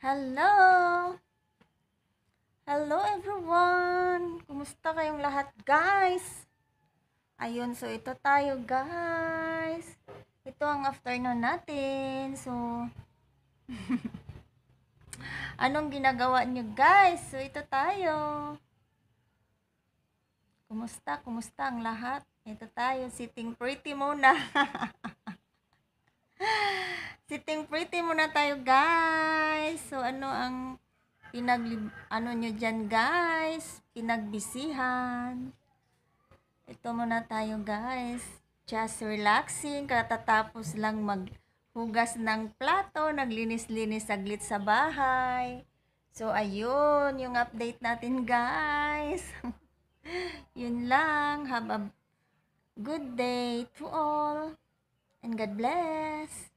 Hello! Hello everyone! Kumusta kayong lahat guys? Ayun, so ito tayo guys. Ito ang afternoon natin. So, anong ginagawa nyo guys? So, ito tayo. Kumusta? Kumusta ang lahat? Ito tayo, sitting pretty muna. Sitting pretty muna tayo guys. So, ano ang ano nyo dyan guys? Pinagbisihan. Ito muna tayo guys. Just relaxing. Katatapos lang maghugas ng plato. Naglinis-linis saglit sa bahay. So, ayun. Yung update natin guys. Yun lang. Have a good day to all. And God bless.